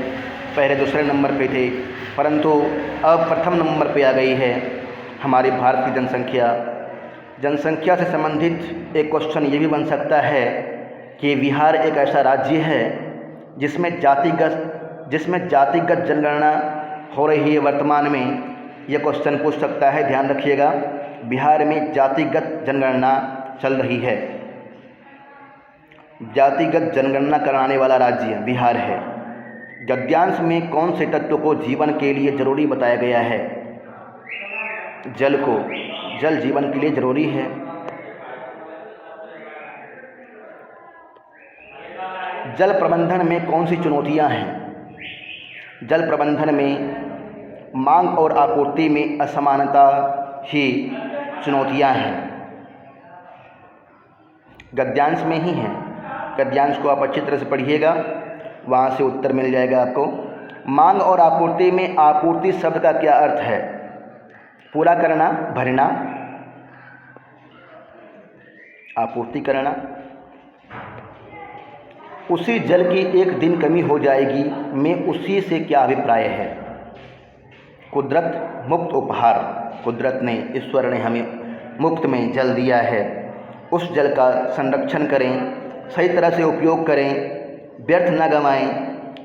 पहले दूसरे नंबर पे थे, परंतु अब प्रथम नंबर पे आ गई है हमारे भारत की जनसंख्या। जनसंख्या से संबंधित एक क्वेश्चन ये भी बन सकता है कि बिहार एक ऐसा राज्य है जिसमें जातिगत जनगणना हो रही है वर्तमान में। यह क्वेश्चन पूछ सकता है, ध्यान रखिएगा। बिहार में जातिगत जनगणना चल रही है। जातिगत जनगणना कराने वाला राज्य बिहार है। गद्यांश में कौन से तत्व को जीवन के लिए जरूरी बताया गया है? जल को। जल जीवन के लिए जरूरी है। जल प्रबंधन में कौन सी चुनौतियां हैं? जल प्रबंधन में मांग और आपूर्ति में असमानता ही चुनौतियां हैं। गद्यांश में ही हैं। गद्यांश को आप अच्छी तरह से पढ़िएगा, वहाँ से उत्तर मिल जाएगा आपको। मांग और आपूर्ति में आपूर्ति शब्द का क्या अर्थ है? पूरा करना, भरना, आपूर्ति करना। उसी जल की एक दिन कमी हो जाएगी में उसी से क्या अभिप्राय है? कुदरत मुक्त उपहार, कुदरत ने, ईश्वर ने हमें मुफ्त में जल दिया है, उस जल का संरक्षण करें, सही तरह से उपयोग करें, व्यर्थ न गंवाएं,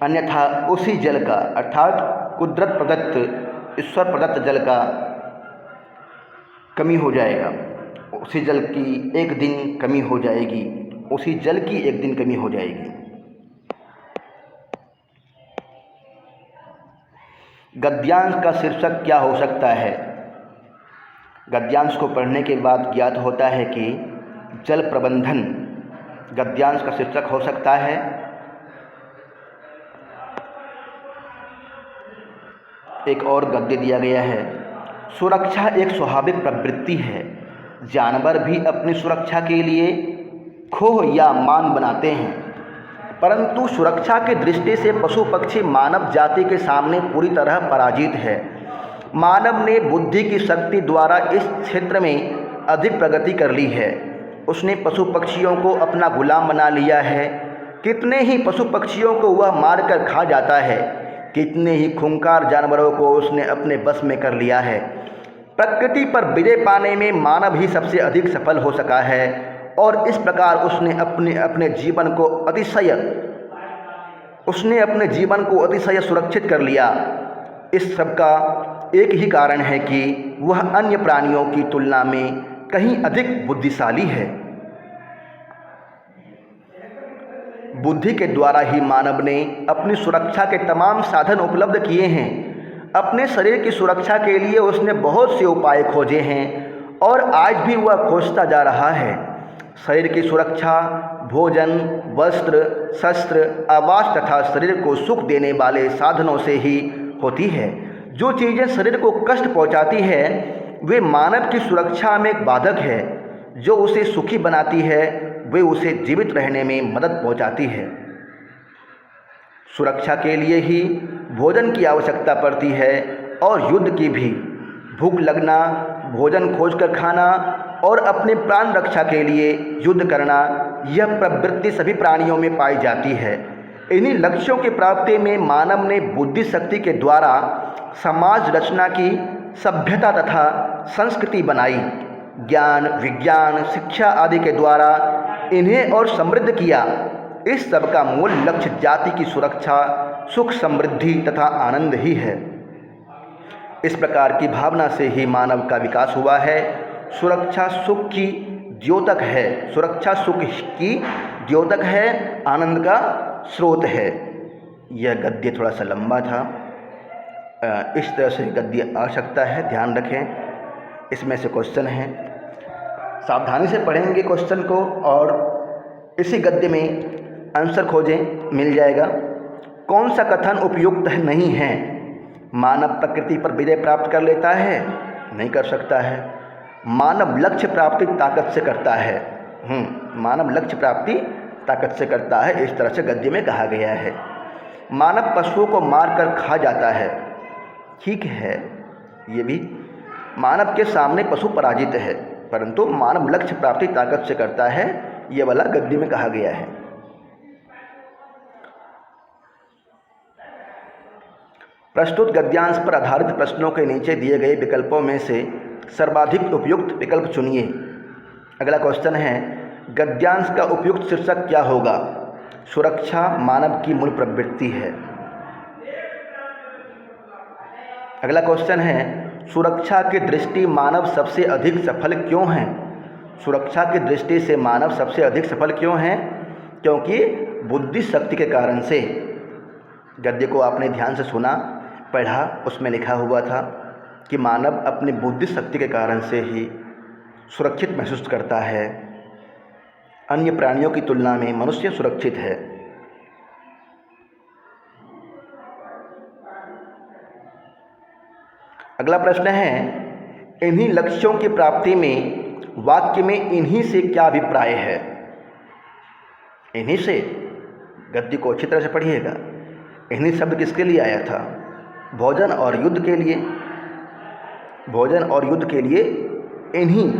अन्यथा उसी जल का अर्थात कुदरत प्रदत्त, ईश्वर प्रदत्त जल का कमी हो जाएगा, उसी जल की एक दिन कमी हो जाएगी, उसी जल की एक दिन कमी हो जाएगी। गद्यांश का शीर्षक क्या हो सकता है? गद्यांश को पढ़ने के बाद ज्ञात होता है कि जल प्रबंधन गद्यांश का शीर्षक हो सकता है। एक और गद्य दिया गया है, सुरक्षा एक स्वाभाविक प्रवृत्ति है, जानवर भी अपनी सुरक्षा के लिए खोह या मान बनाते हैं, परंतु सुरक्षा की दृष्टि से पशु पक्षी मानव जाति के सामने पूरी तरह पराजित है। मानव ने बुद्धि की शक्ति द्वारा इस क्षेत्र में अधिक प्रगति कर ली है। उसने पशु पक्षियों को अपना गुलाम बना लिया है। कितने ही पशु पक्षियों को वह मार कर खा जाता है, कितने ही खूंखार जानवरों को उसने अपने बस में कर लिया है। प्रकृति पर विजय पाने में मानव ही सबसे अधिक सफल हो सका है और इस प्रकार उसने अपने जीवन को अतिशय सुरक्षित कर लिया। इस सब का एक ही कारण है कि वह अन्य प्राणियों की तुलना में कहीं अधिक बुद्धिशाली है। बुद्धि के द्वारा ही मानव ने अपनी सुरक्षा के तमाम साधन उपलब्ध किए हैं। अपने शरीर की सुरक्षा के लिए उसने बहुत से उपाय खोजे हैं और आज भी वह खोजता जा रहा है। शरीर की सुरक्षा भोजन, वस्त्र, शस्त्र, आवास तथा शरीर को सुख देने वाले साधनों से ही होती है। जो चीज़ें शरीर को कष्ट पहुंचाती है वे मानव की सुरक्षा में एक बाधक है। जो उसे सुखी बनाती है वे उसे जीवित रहने में मदद पहुंचाती है। सुरक्षा के लिए ही भोजन की आवश्यकता पड़ती है और युद्ध की भी। भूख लगना, भोजन खोजकर खाना और अपने प्राण रक्षा के लिए युद्ध करना, यह प्रवृत्ति सभी प्राणियों में पाई जाती है। इन्हीं लक्ष्यों की प्राप्ति में मानव ने बुद्धि शक्ति के द्वारा समाज रचना की, सभ्यता तथा संस्कृति बनाई। ज्ञान, विज्ञान, शिक्षा आदि के द्वारा इन्हें और समृद्ध किया। इस सब का मूल लक्ष्य जाति की सुरक्षा, सुख, समृद्धि तथा आनंद ही है। इस प्रकार की भावना से ही मानव का विकास हुआ है। सुरक्षा सुख की द्योतक है, सुरक्षा सुख की द्योतक है, आनंद का स्रोत है। यह गद्य थोड़ा सा लंबा था, इस तरह से गद्य आ सकता है, ध्यान रखें। इसमें से क्वेश्चन हैं, सावधानी से पढ़ेंगे क्वेश्चन को और इसी गद्य में आंसर खोजें, मिल जाएगा। कौन सा कथन उपयुक्त नहीं है? मानव प्रकृति पर विजय प्राप्त कर लेता है? नहीं कर सकता है। मानव लक्ष्य प्राप्ति ताकत से करता है। मानव लक्ष्य प्राप्ति ताकत से करता है, इस तरह से गद्य में कहा गया है। मानव पशुओं को मारकर खा जाता है, ठीक है, ये भी मानव के सामने पशु पराजित है, परंतु मानव लक्ष्य प्राप्ति ताकत से करता है, ये वाला गद्य में कहा गया है। प्रस्तुत गद्यांश पर आधारित प्रश्नों के नीचे दिए गए विकल्पों में से सर्वाधिक उपयुक्त विकल्प चुनिए। अगला क्वेश्चन है, गद्यांश का उपयुक्त शीर्षक क्या होगा? सुरक्षा मानव की मूल प्रवृत्ति है। अगला क्वेश्चन है, सुरक्षा की दृष्टि मानव सबसे अधिक सफल क्यों है? सुरक्षा की दृष्टि से मानव सबसे अधिक सफल क्यों है? क्योंकि बुद्धि शक्ति के कारण से। गद्य को आपने ध्यान से सुना, पढ़ा, उसमें लिखा हुआ था कि मानव अपनी बुद्धि शक्ति के कारण से ही सुरक्षित महसूस करता है। अन्य प्राणियों की तुलना में मनुष्य सुरक्षित है। अगला प्रश्न है, इन्हीं लक्ष्यों की प्राप्ति में वाक्य में इन्हीं से क्या अभिप्राय है? इन्हीं से, गद्य को अच्छी तरह से पढ़िएगा। इन्हीं शब्द किसके लिए आया था? भोजन और युद्ध के लिए। भोजन और युद्ध के लिए इन्हीं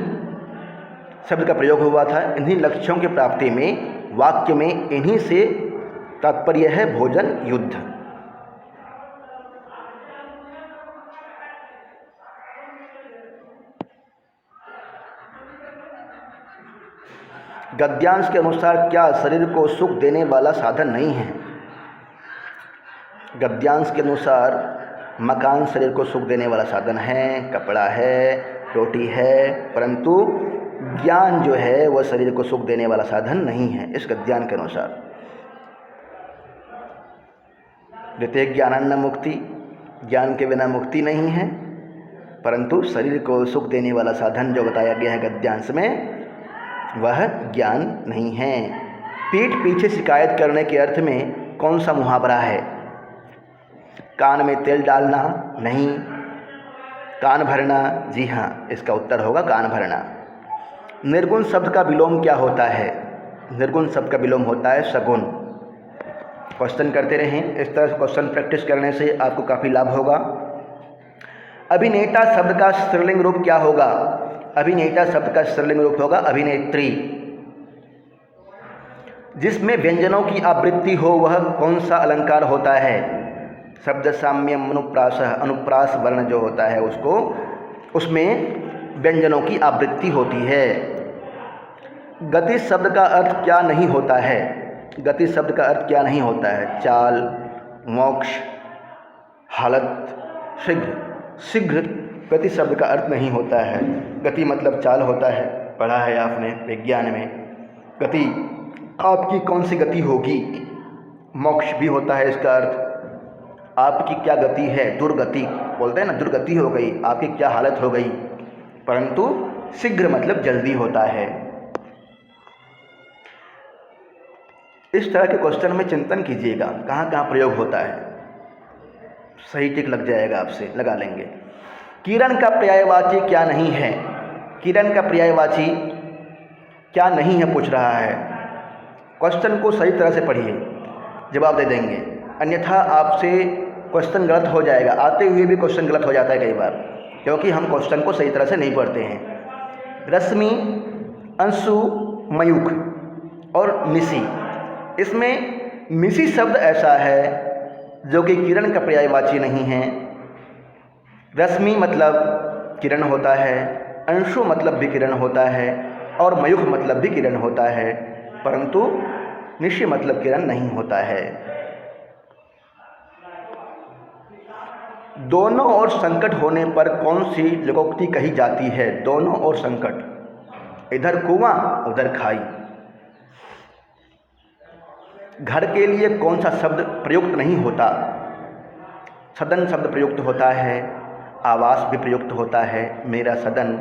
शब्द का प्रयोग हुआ था। इन्हीं लक्ष्यों की प्राप्ति में वाक्य में इन्हीं से तात्पर्य है भोजन युद्ध। गद्यांश के अनुसार क्या शरीर को सुख देने वाला साधन नहीं है? गद्यांश के अनुसार मकान शरीर को सुख देने वाला साधन है, कपड़ा है, रोटी है, परंतु ज्ञान जो है वह शरीर को सुख देने वाला साधन नहीं है इस गद्यांश के अनुसार। द्वितीय ज्ञानान्न मुक्ति, ज्ञान के बिना मुक्ति नहीं है, परंतु शरीर को सुख देने वाला साधन जो बताया गया है गद्यांश में वह ज्ञान नहीं है। पीठ पीछे शिकायत करने के अर्थ में कौन सा मुहावरा है? कान में तेल डालना नहीं, कान भरना, जी हाँ, इसका उत्तर होगा कान भरना। निर्गुण शब्द का विलोम क्या होता है? निर्गुण शब्द का विलोम होता है सगुण। क्वेश्चन करते रहें, इस तरह से क्वेश्चन प्रैक्टिस करने से आपको काफ़ी लाभ होगा। अभिनेता शब्द का स्त्रीलिंग रूप क्या होगा? अभिनेता शब्द का स्त्रीलिंग रूप होगा अभिनेत्री। जिसमें व्यंजनों की आवृत्ति हो वह कौन सा अलंकार होता है? शब्द साम्यम अनुप्रास, अनुप्रास वर्ण जो होता है उसको, उसमें व्यंजनों की आवृत्ति होती है। गति शब्द का अर्थ क्या नहीं होता है? गति शब्द का अर्थ क्या नहीं होता है? चाल, मोक्ष, हालत, शीघ्र। शीघ्र गति शब्द का अर्थ नहीं होता है। गति मतलब चाल होता है, पढ़ा है आपने विज्ञान में। गति आपकी कौन सी गति होगी? मोक्ष भी होता है इसका अर्थ। आपकी क्या गति है? दुर्गति बोलते हैं ना, दुर्गति हो गई, आपकी क्या हालत हो गई। परंतु शीघ्र मतलब जल्दी होता है। इस तरह के क्वेश्चन में चिंतन कीजिएगा कहाँ कहाँ प्रयोग होता है, सही टिक लग जाएगा, आपसे लगा लेंगे। किरण का पर्यायवाची क्या नहीं है? किरण का पर्यायवाची क्या नहीं है पूछ रहा है। क्वेश्चन को सही तरह से पढ़िए, जवाब दे देंगे, अन्यथा आपसे क्वेश्चन गलत हो जाएगा। आते हुए भी क्वेश्चन गलत हो जाता है कई बार, क्योंकि हम क्वेश्चन को सही तरह से नहीं पढ़ते हैं। रश्मि, अंशु, मयूख और निशि, इसमें निशि शब्द ऐसा है जो कि किरण का पर्यायवाची नहीं है। रश्मि मतलब किरण होता है, अंशु मतलब भी किरण होता है और मयूख मतलब भी किरण होता है, परंतु निशि मतलब किरण नहीं होता है। दोनों ओर संकट होने पर कौन सी लोकोक्ति कही जाती है? दोनों ओर संकट, इधर कुआं उधर खाई। घर के लिए कौन सा शब्द प्रयुक्त नहीं होता? सदन शब्द प्रयुक्त होता है, आवास भी प्रयुक्त होता है। मेरा सदन,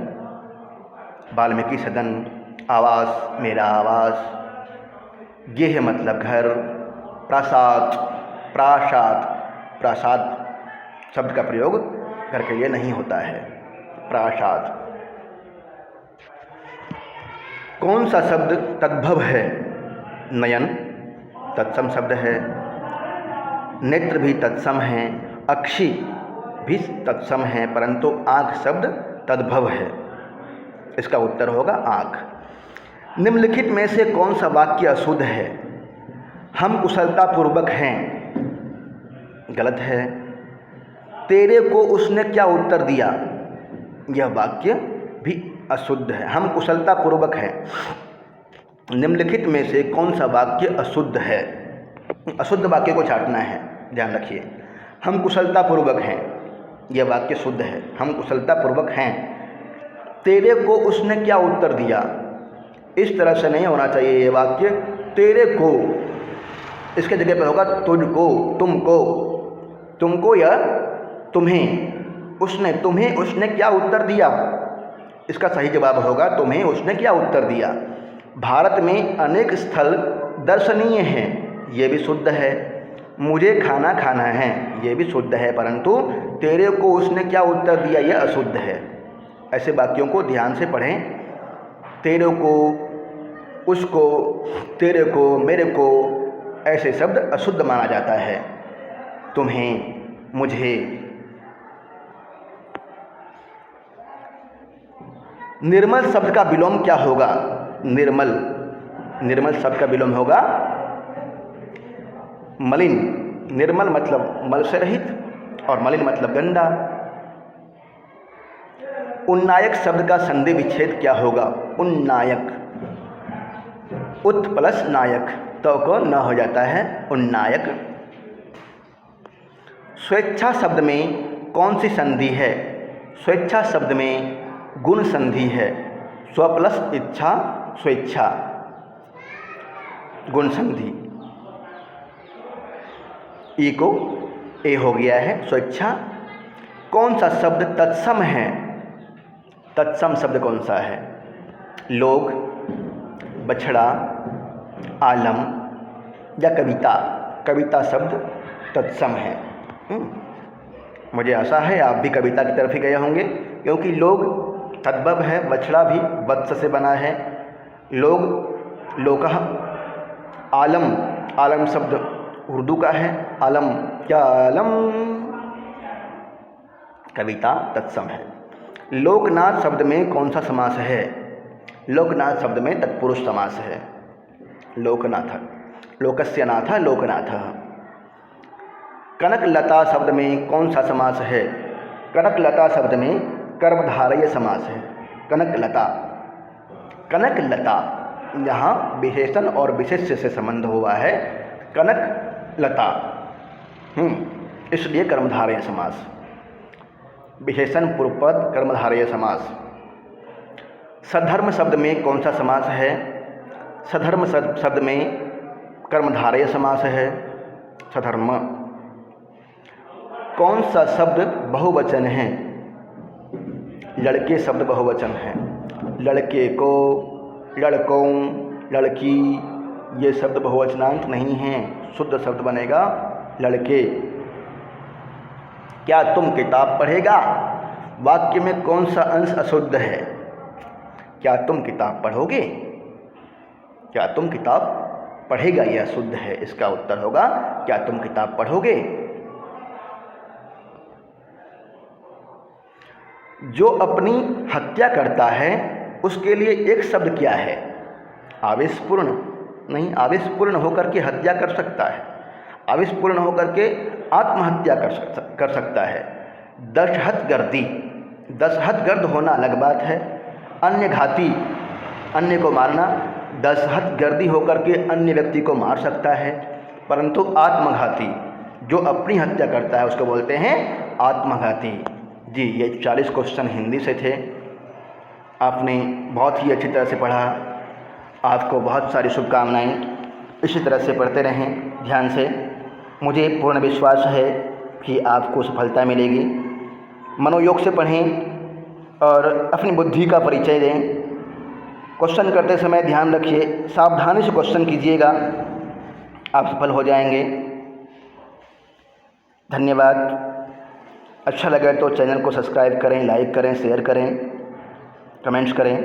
वाल्मीकि सदन, आवास, मेरा आवास। गेह मतलब घर, प्रासाद, प्रासाद, प्रासाद शब्द का प्रयोग घर के लिए नहीं होता है, प्रासाद। कौन सा शब्द तद्भव है? नयन तत्सम शब्द है, नेत्र भी तत्सम है, अक्षी भी तत्सम है, परंतु आँख शब्द तद्भव है। इसका उत्तर होगा आँख। निम्नलिखित में से कौन सा वाक्य अशुद्ध है? हम कुशलतापूर्वक हैं, गलत है। तेरे को उसने क्या उत्तर दिया? यह वाक्य भी अशुद्ध है। हम कुशलतापूर्वक हैं। निम्नलिखित में से कौन सा वाक्य अशुद्ध है? अशुद्ध वाक्य को छांटना है, ध्यान रखिए। हम कुशलतापूर्वक हैं, यह वाक्य शुद्ध है। हम कुशलतापूर्वक हैं। तेरे को उसने क्या उत्तर दिया? इस तरह से नहीं होना चाहिए ये वाक्य। तेरे को, इसके जगह पर होगा तुझको, तुमको, तुमको या तुम्हें। उसने, तुम्हें उसने क्या उत्तर दिया? इसका सही जवाब होगा तुम्हें उसने क्या उत्तर दिया। भारत में अनेक स्थल दर्शनीय हैं, ये भी शुद्ध है। मुझे खाना खाना है, ये भी शुद्ध है, परंतु तेरे को उसने क्या उत्तर दिया यह अशुद्ध है। ऐसे वाक्यों को ध्यान से पढ़ें। तेरे को, उसको, तेरे को, मेरे को, ऐसे शब्द अशुद्ध माना जाता है। तुम्हें, मुझे। निर्मल शब्द का विलोम क्या होगा? निर्मल, निर्मल शब्द का विलोम होगा मलिन, निर्मल मतलब मल से रहित और मलिन मतलब गंदा। उन्नायक शब्द का संधि विच्छेद क्या होगा? उन्नायक, उत प्लस नायक, तो को न हो जाता है उन्नायक। स्वेच्छा शब्द में कौन सी संधि है? स्वेच्छा शब्द में गुण संधि है। स्व प्लस इच्छा, स्वेच्छा, गुण संधि। ई को ए हो गया है, स्वेच्छा। कौन सा शब्द तत्सम है? तत्सम शब्द कौन सा है? लोग, बछड़ा, आलम या कविता। कविता शब्द तत्सम है। मुझे आशा है आप भी कविता की तरफ ही गए होंगे, क्योंकि लोग तद्भव है, बछड़ा भी वत्स से बना है। लोग, लोकः, आलम, आलम शब्द उर्दू का है। आलम क्या आलम, कविता तत्सम है। लोकनाथ शब्द में कौन सा समास है? लोकनाथ शब्द में तत्पुरुष समास है। लोकनाथ, लोकस्य नाथ लोकनाथः। कनकलता शब्द में कौन सा समास है? कनकलता शब्द में कर्मधारय समास है। कनकलता, कनकलता, यहाँ विशेषण और विशेष्य से संबंध हुआ है। कनकलता, इसलिए कर्मधारय समास। विशेषण पूर्वपद कर्मधारय समास। सधर्म शब्द में कौन सा समास है? सधर्म शब्द में कर्मधारय समास है। सधर्म। कौन सा शब्द बहुवचन है? लड़के शब्द बहुवचन है। लड़के को, लड़कों, लड़की, ये शब्द बहुवचनांत नहीं हैं। शुद्ध शब्द बनेगा लड़के। क्या तुम किताब पढ़ेगा? वाक्य में कौन सा अंश अशुद्ध है? क्या तुम किताब पढ़ोगे? क्या तुम किताब पढ़ेगा, यह शुद्ध है। इसका उत्तर होगा क्या तुम किताब पढ़ोगे। जो अपनी हत्या करता है उसके लिए एक शब्द क्या है? आवेशपूर्ण नहीं, आवेशपूर्ण होकर के हत्या कर सकता है, आवेशपूर्ण होकर के आत्महत्या कर सकता है। दशहतगर्दी, दशहतगर्द होना अलग बात है। अन्य घाती, अन्य को मारना, दशहतगर्दी होकर के अन्य व्यक्ति को मार सकता है, परंतु आत्मघाती, जो अपनी हत्या करता है उसको बोलते हैं आत्मघाती। जी, ये 40 क्वेश्चन हिंदी से थे। आपने बहुत ही अच्छी तरह से पढ़ा। आपको बहुत सारी शुभकामनाएं। इसी तरह से पढ़ते रहें ध्यान से। मुझे पूर्ण विश्वास है कि आपको सफलता मिलेगी। मनोयोग से पढ़ें और अपनी बुद्धि का परिचय दें। क्वेश्चन करते समय ध्यान रखिए, सावधानी से क्वेश्चन कीजिएगा, आप सफल हो जाएंगे। धन्यवाद। अच्छा लगे तो चैनल को सब्सक्राइब करें, लाइक करें, शेयर करें, कमेंट्स करें।